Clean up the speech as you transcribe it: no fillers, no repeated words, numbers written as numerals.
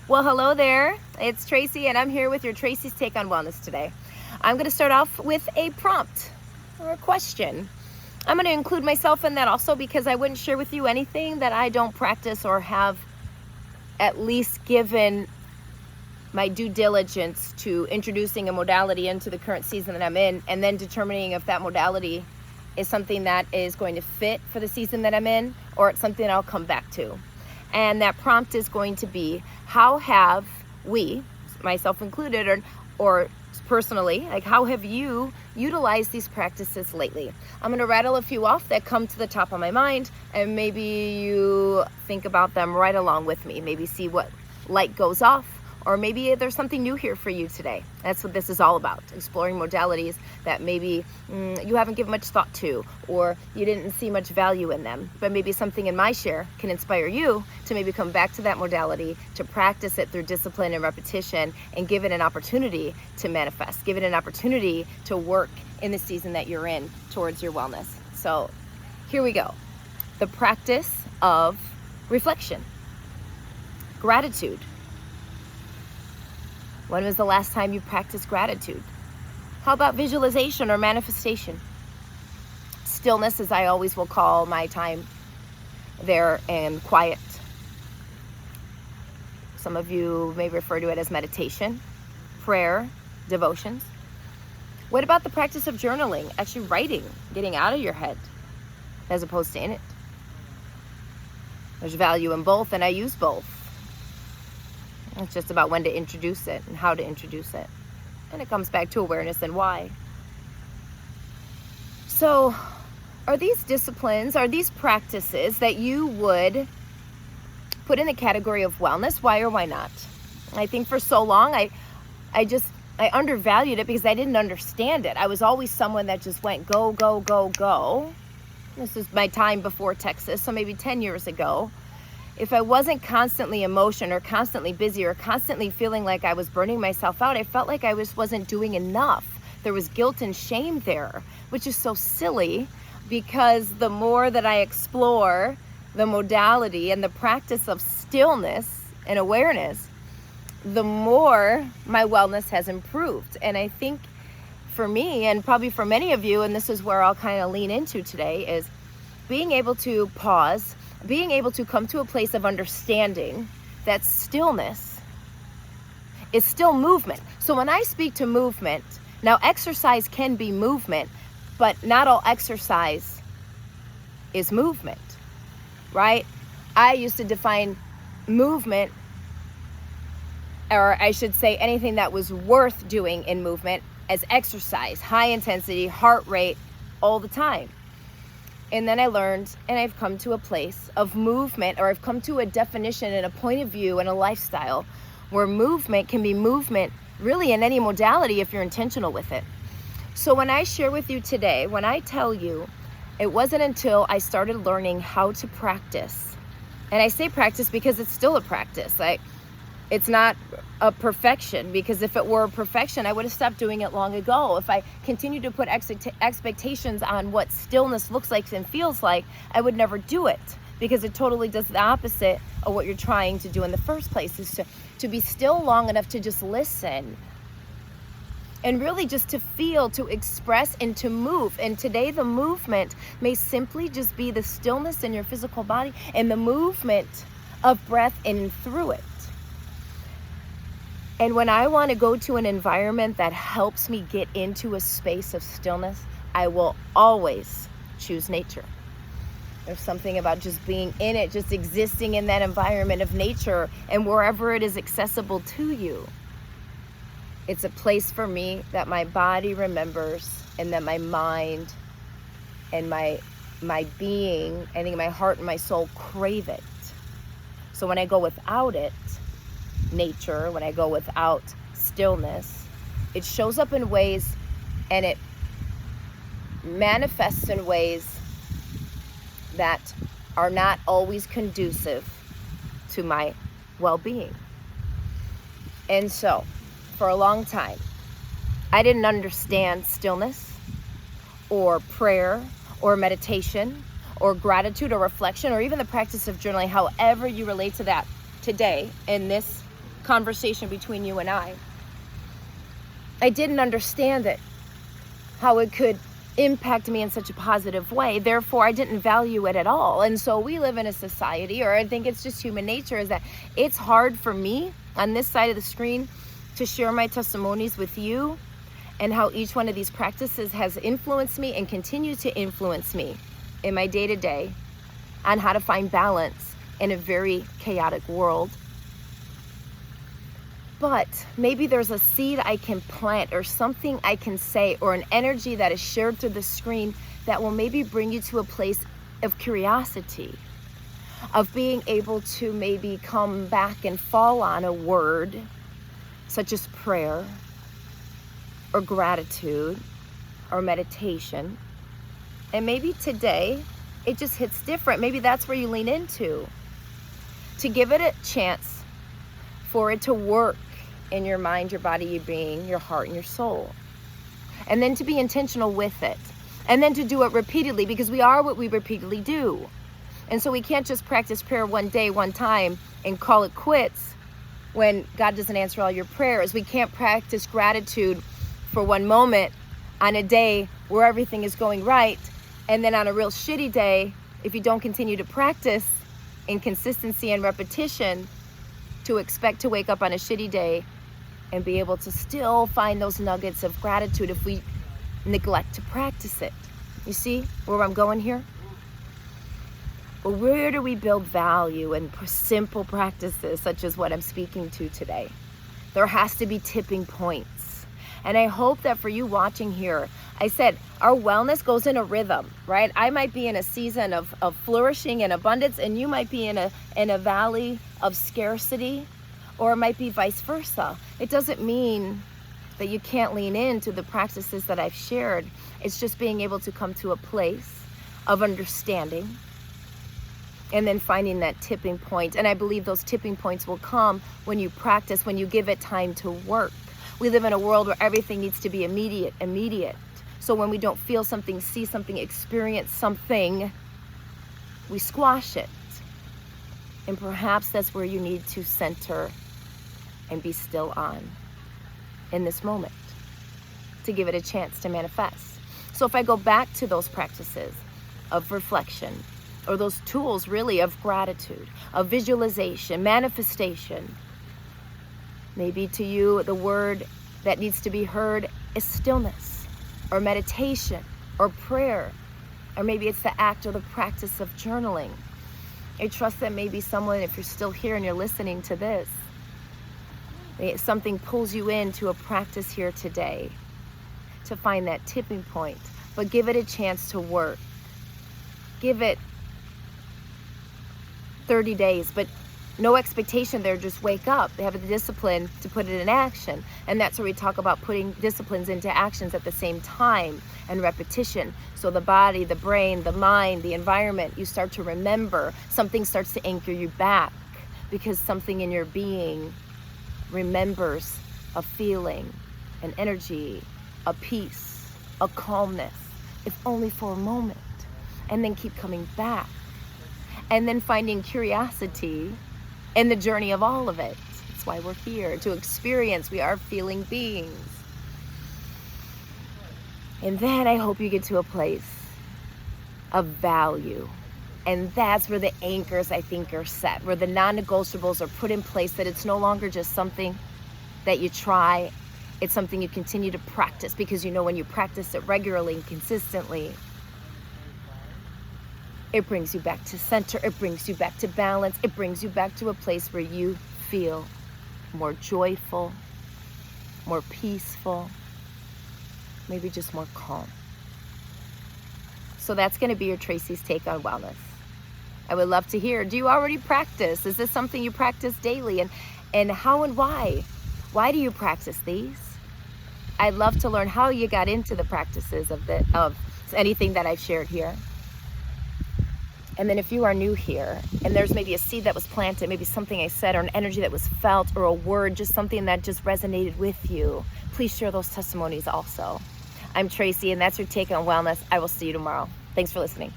Well, hello there. It's Tracy, and I'm here with your Tracy's Take on Wellness today. I'm going to start off with a prompt or a question. I'm going to include myself in that also because I wouldn't share with you anything that I don't practice or have at least given my due diligence to introducing a modality into the current season that I'm in, and then determining if that modality is something that is going to fit for the season that I'm in, or it's something I'll come back to. And that prompt is going to be, how have we, myself included, or personally, like how have you utilized these practices lately? I'm going to rattle a few off that come to the top of my mind, and maybe you think about them right along with me. Maybe see what light goes off, or maybe there's something new here for you today. That's what this is all about, exploring modalities that maybe you haven't given much thought to, or you didn't see much value in them. But maybe something in my share can inspire you to maybe come back to that modality, to practice it through discipline and repetition, and give it an opportunity to manifest, give it an opportunity to work in the season that you're in towards your wellness. So here we go. The practice of reflection, gratitude. When was the last time you practiced gratitude? How about visualization or manifestation? Stillness, as I always will call my time there, and quiet. Some of you may refer to it as meditation, prayer, devotions. What about the practice of journaling, actually writing, getting out of your head as opposed to in it? There's value in both, and I use both. It's just about when to introduce it and how to introduce it. And it comes back to awareness and why. So, are these disciplines, are these practices that you would put in the category of wellness? Why or why not? I think for so long, I undervalued it because I didn't understand it. I was always someone that just went go, go, go, go. This is my time before Texas, so maybe 10 years ago. If I wasn't constantly in motion or constantly busy or constantly feeling like I was burning myself out, I felt like I wasn't doing enough. There was guilt and shame there, which is so silly, because the more that I explore the modality and the practice of stillness and awareness, the more my wellness has improved. And I think for me, and probably for many of you, and this is where I'll kind of lean into today, is being able to pause, being able to come to a place of understanding that stillness is still movement. So when I speak to movement, now exercise can be movement, but not all exercise is movement, right? I used to define movement, or I should say anything that was worth doing in movement, as exercise, high intensity, heart rate, all the time. And then I learned, and I've come to a place of movement, or I've come to a definition and a point of view and a lifestyle where movement can be movement really in any modality if you're intentional with it. So when I share with you today, when I tell you, it wasn't until I started learning how to practice, and I say practice because it's still a practice. It's not a perfection, because if it were a perfection, I would have stopped doing it long ago. If I continued to put expectations on what stillness looks like and feels like, I would never do it, because it totally does the opposite of what you're trying to do in the first place, is to be still long enough to just listen and really just to feel, to express, and to move. And today the movement may simply just be the stillness in your physical body and the movement of breath in and through it. And when I want to go to an environment that helps me get into a space of stillness, I will always choose nature. There's something about just being in it, just existing in that environment of nature, and wherever it is accessible to you. It's a place for me that my body remembers, and that my mind and my being, I think my heart and my soul crave it. So when I go without it, nature, when I go without stillness, it shows up in ways, and it manifests in ways that are not always conducive to my well-being. And so for a long time, I didn't understand stillness or prayer or meditation or gratitude or reflection or even the practice of journaling, however you relate to that today in this conversation between you and I didn't understand it, how it could impact me in such a positive way. Therefore, I didn't value it at all. And so we live in a society, or I think it's just human nature, is that it's hard for me on this side of the screen to share my testimonies with you and how each one of these practices has influenced me and continues to influence me in my day-to-day on how to find balance in a very chaotic world. But maybe there's a seed I can plant, or something I can say, or an energy that is shared through the screen that will maybe bring you to a place of curiosity, of being able to maybe come back and fall on a word such as prayer or gratitude or meditation. And maybe today it just hits different. Maybe that's where you lean into, to give it a chance for it to work in your mind, your body, your being, your heart, and your soul. And then to be intentional with it. And then to do it repeatedly, because we are what we repeatedly do. And so we can't just practice prayer one day, one time, and call it quits when God doesn't answer all your prayers. We can't practice gratitude for one moment on a day where everything is going right, and then on a real shitty day, if you don't continue to practice in consistency and repetition, to expect to wake up on a shitty day and be able to still find those nuggets of gratitude if we neglect to practice it. You see where I'm going here? But where do we build value in simple practices such as what I'm speaking to today? There has to be tipping points. And I hope that for you watching here, I said our wellness goes in a rhythm, right? I might be in a season of flourishing and abundance, and you might be in a valley of scarcity, or it might be vice versa. It doesn't mean that you can't lean into the practices that I've shared. It's just being able to come to a place of understanding and then finding that tipping point. And I believe those tipping points will come when you practice, when you give it time to work. We live in a world where everything needs to be immediate. So when we don't feel something, see something, experience something, we squash it. And perhaps that's where you need to center and be still on in this moment to give it a chance to manifest. So if I go back to those practices of reflection, or those tools really of gratitude, of visualization, manifestation, maybe to you the word that needs to be heard is stillness, or meditation, or prayer, or maybe it's the act or the practice of journaling. I trust that maybe someone, if you're still here and you're listening to this, something pulls you into a practice here today to find that tipping point. But give it a chance to work. Give it 30 days, but no expectation there, just wake up. They have the discipline to put it in action. And that's where we talk about putting disciplines into actions at the same time and repetition. So the body, the brain, the mind, the environment, you start to remember. Something starts to anchor you back because something in your being remembers a feeling, an energy, a peace, a calmness, if only for a moment. And then keep coming back. And then finding curiosity in the journey of all of it. That's why we're here, to experience. We are feeling beings. And then I hope you get to a place of value. And that's where the anchors, I think, are set, where the non-negotiables are put in place, that it's no longer just something that you try. It's something you continue to practice, because you know when you practice it regularly and consistently, it brings you back to center, it brings you back to balance, it brings you back to a place where you feel more joyful, more peaceful, maybe just more calm. So that's going to be your Tracey's take on wellness. I would love to hear, do you already practice? Is this something you practice daily? And how and why? Why do you practice these? I'd love to learn how you got into the practices of anything that I've shared here. And then if you are new here and there's maybe a seed that was planted, maybe something I said, or an energy that was felt, or a word, just something that just resonated with you, please share those testimonies also. I'm Tracey, and that's your take on wellness. I will see you tomorrow. Thanks for listening.